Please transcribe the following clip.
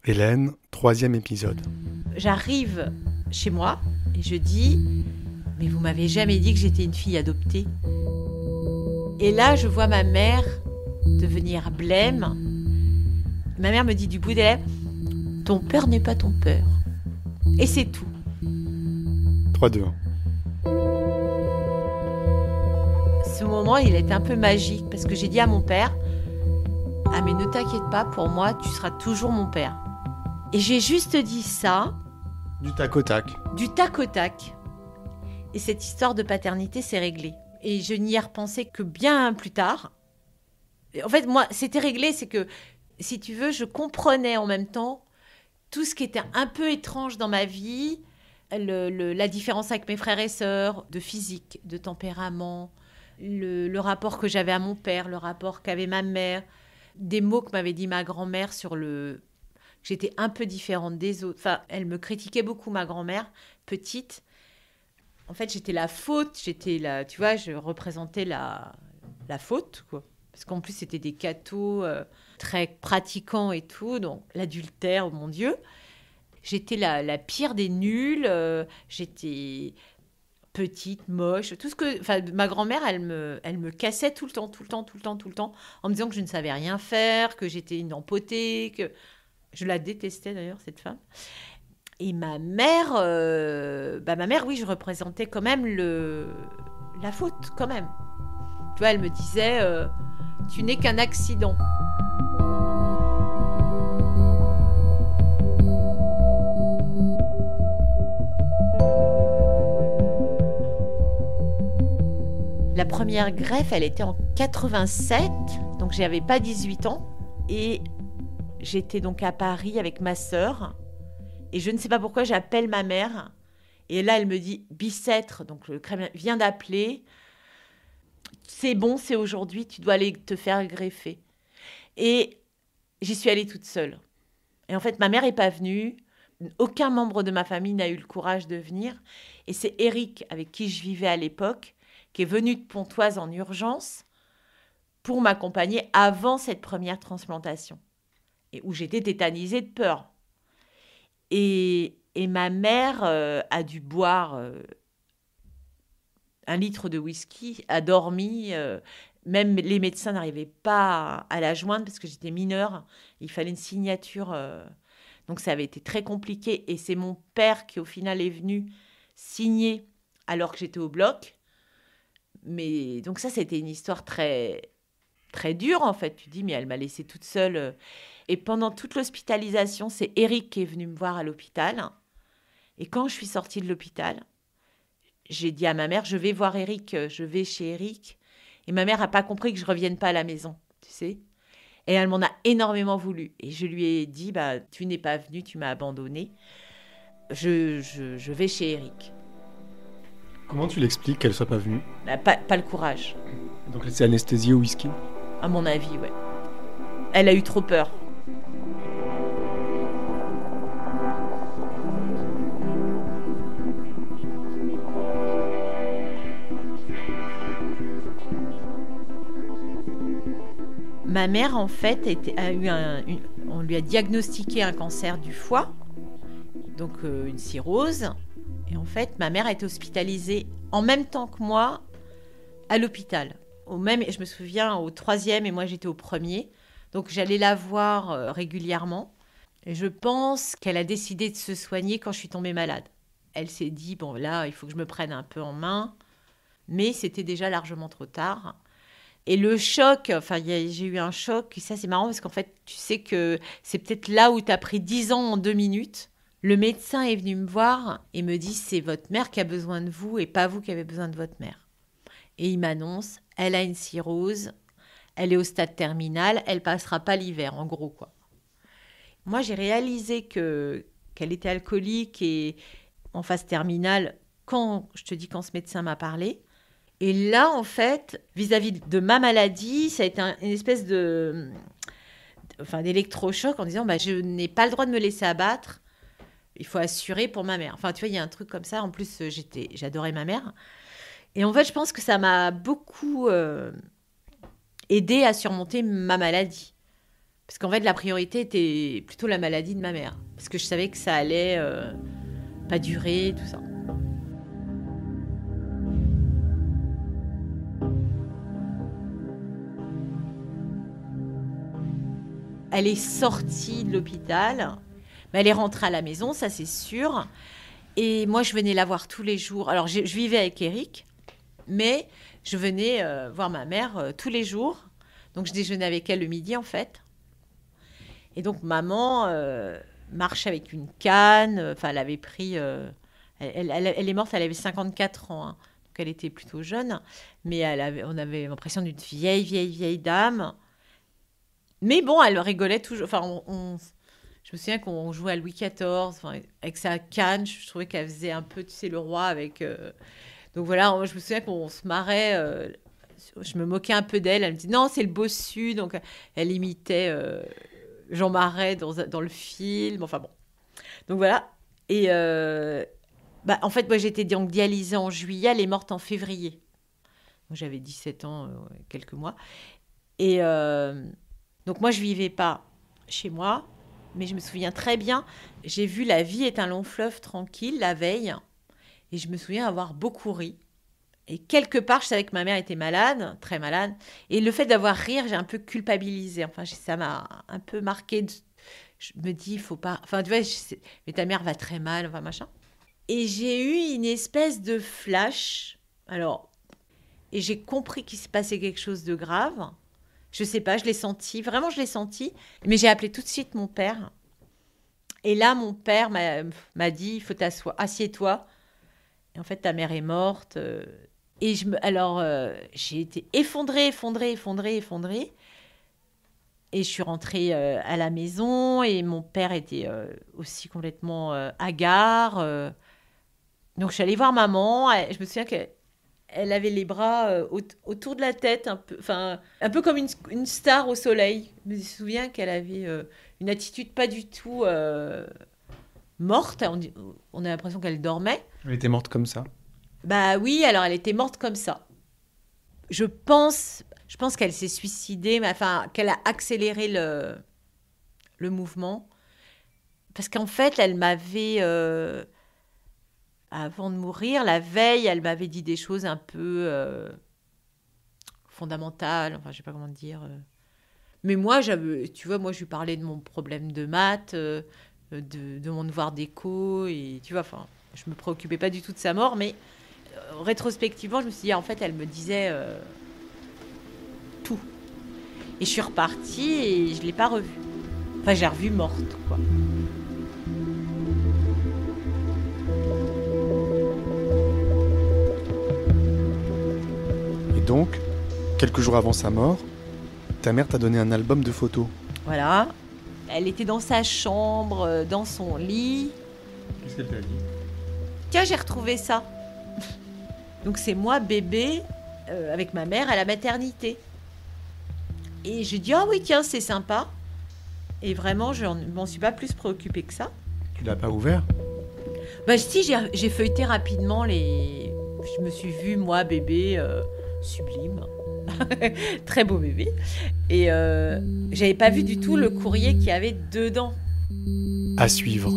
Hélène, 3e épisode. J'arrive chez moi et je dis « Mais vous m'avez jamais dit que j'étais une fille adoptée ?» Et là, je vois ma mère devenir blême. Ma mère me dit du bout des lèvres « Ton père n'est pas ton père. » Et c'est tout. 3, 2, 1. Ce moment, il est un peu magique parce que j'ai dit à mon père « Ah mais ne t'inquiète pas, pour moi, tu seras toujours mon père. » Et j'ai juste dit ça. Du tac au tac. Du tac au tac. Et cette histoire de paternité s'est réglée. Et je n'y ai repensé que bien plus tard. Et en fait, moi, c'était réglé, c'est que, si tu veux, je comprenais en même temps tout ce qui était un peu étrange dans ma vie, la différence avec mes frères et sœurs, de physique, de tempérament, le rapport que j'avais à mon père, le rapport qu'avait ma mère, des mots que m'avait dit ma grand-mère sur le... J'étais un peu différente des autres. Enfin, elle me critiquait beaucoup, ma grand-mère, petite. En fait, j'étais la faute. J'étais la... Tu vois, je représentais la faute, quoi. Parce qu'en plus, c'était des cathos très pratiquants et tout. Donc, l'adultère, oh mon Dieu. J'étais la pire des nuls. J'étais petite, moche. Tout ce que... Enfin, ma grand-mère, elle me cassait tout le temps, en me disant que je ne savais rien faire, que j'étais une empotée, que... Je la détestais d'ailleurs, cette femme. Et ma mère, oui, je représentais quand même la faute, quand même. Tu vois, elle me disait, tu n'es qu'un accident. La première greffe, elle était en 87, donc j'avais pas 18 ans. Et j'étais donc à Paris avec ma sœur. Et je ne sais pas pourquoi j'appelle ma mère. Et là, elle me dit « Bicêtre », donc le Kremlin vient d'appeler. C'est bon, c'est aujourd'hui, tu dois aller te faire greffer. Et j'y suis allée toute seule. Et en fait, ma mère n'est pas venue. Aucun membre de ma famille n'a eu le courage de venir. Et c'est Eric, avec qui je vivais à l'époque, qui est venu de Pontoise en urgence pour m'accompagner avant cette première transplantation. Et où j'étais tétanisée de peur. Et ma mère a dû boire 1 litre de whisky, a dormi. Même les médecins n'arrivaient pas à la joindre parce que j'étais mineure. Il fallait une signature. Donc ça avait été très compliqué. Et c'est mon père qui, au final, est venu signer alors que j'étais au bloc. Mais donc ça, c'était une histoire très, très dure, en fait. Tu te dis, mais elle m'a laissée toute seule. Et pendant toute l'hospitalisation, c'est Eric qui est venu me voir à l'hôpital. Et quand je suis sortie de l'hôpital, j'ai dit à ma mère, je vais voir Eric, je vais chez Eric. Et ma mère n'a pas compris que je ne revienne pas à la maison, tu sais. Et elle m'en a énormément voulu. Et je lui ai dit, tu n'es pas venue, tu m'as abandonnée. Je vais chez Eric. Comment tu l'expliques qu'elle ne soit pas venue ? Pas le courage. Donc elle s'est anesthésiée au whisky ? À mon avis, ouais. Elle a eu trop peur. Ma mère, en fait, on lui a diagnostiqué un cancer du foie, donc une cirrhose. Et en fait, ma mère a été hospitalisée en même temps que moi à l'hôpital. Je me souviens, au 3e et moi j'étais au 1er. Donc j'allais la voir régulièrement. Et je pense qu'elle a décidé de se soigner quand je suis tombée malade. Elle s'est dit, bon là, il faut que je me prenne un peu en main. Mais c'était déjà largement trop tard. Et le choc, j'ai eu un choc, et ça c'est marrant parce qu'en fait, tu sais que c'est peut-être là où tu as pris 10 ans en 2 minutes. Le médecin est venu me voir et me dit, c'est votre mère qui a besoin de vous et pas vous qui avez besoin de votre mère. Et il m'annonce, elle a une cirrhose, elle est au stade terminal, elle passera pas l'hiver, en gros, quoi. Moi, j'ai réalisé qu'elle était alcoolique et en phase terminale quand ce médecin m'a parlé. Et là, en fait, vis-à-vis de ma maladie, ça a été une espèce d'électrochoc en disant je n'ai pas le droit de me laisser abattre. Il faut assurer pour ma mère. Enfin, tu vois, il y a un truc comme ça. En plus, j'adorais ma mère. Et en fait, je pense que ça m'a beaucoup aidée à surmonter ma maladie. Parce qu'en fait, la priorité était plutôt la maladie de ma mère. Parce que je savais que ça allait pas durer, tout ça. Elle est sortie de l'hôpital, mais elle est rentrée à la maison, ça c'est sûr. Et moi, je venais la voir tous les jours. Alors, je vivais avec Eric, mais je venais voir ma mère tous les jours. Donc, je déjeunais avec elle le midi, en fait. Et donc, maman marche avec une canne. Enfin, elle avait pris... elle est morte, elle avait 54 ans. Hein, donc, elle était plutôt jeune. Mais on avait l'impression d'une vieille dame. Mais bon, elle rigolait toujours. Enfin, je me souviens qu'on jouait à Louis XIV, enfin, avec sa canne. Je trouvais qu'elle faisait un peu, tu sais, le roi avec... Donc voilà, je me souviens qu'on se marrait. Je me moquais un peu d'elle. Elle me dit, non, c'est le bossu. Donc, elle imitait Jean Marais dans le film. Enfin bon. Donc voilà. Et en fait, moi, j'étais donc dialysée en juillet. Elle est morte en février. Moi, j'avais 17 ans, quelques mois. Et... donc moi, je vivais pas chez moi, mais je me souviens très bien, j'ai vu La vie est un long fleuve tranquille la veille, et je me souviens avoir beaucoup ri. Et quelque part, je savais que ma mère était malade, très malade, et le fait d'avoir rire, j'ai un peu culpabilisé. Enfin, ça m'a un peu marqué. Je me dis, il faut pas... Enfin, tu vois, mais ta mère va très mal, enfin, machin. Et j'ai eu une espèce de flash, alors, et j'ai compris qu'il se passait quelque chose de grave. Je sais pas, je l'ai senti, vraiment je l'ai senti. Mais j'ai appelé tout de suite mon père. Et là, mon père m'a dit, il faut t'asseoir, assieds-toi. Et en fait, ta mère est morte. Et j'ai été effondrée. Et je suis rentrée à la maison et mon père était aussi complètement hagard. Donc, je suis allée voir maman. Je me souviens qu'elle avait les bras autour de la tête, un peu comme une star au soleil. Je me souviens qu'elle avait une attitude pas du tout morte. On a l'impression qu'elle dormait. Elle était morte comme ça? Bah oui, alors elle était morte comme ça. Je pense qu'elle s'est suicidée, mais enfin qu'elle a accéléré le mouvement. Parce qu'en fait, elle m'avait... avant de mourir, la veille, elle m'avait dit des choses un peu fondamentales, enfin, je sais pas comment dire. Mais moi, tu vois, moi, je lui parlais de mon problème de maths, de mon devoir d'éco, et tu vois, enfin, je me préoccupais pas du tout de sa mort, mais rétrospectivement, je me suis dit, en fait, elle me disait tout. Et je suis repartie et je l'ai pas revue. Enfin, je l'ai revue morte, quoi. Donc, quelques jours avant sa mort, ta mère t'a donné un album de photos. Voilà. Elle était dans sa chambre, dans son lit. Qu'est-ce qu'elle t'a dit? Tiens, j'ai retrouvé ça. Donc c'est moi, bébé, avec ma mère à la maternité. Et j'ai dit, ah oui, tiens, c'est sympa. Et vraiment, je m'en suis pas plus préoccupée que ça. Tu l'as pas ouvert? Bah si, j'ai feuilleté rapidement les... Je me suis vue, moi, bébé... sublime, très beau bébé, et j'avais pas vu du tout le courrier qu'il y avait dedans. À suivre.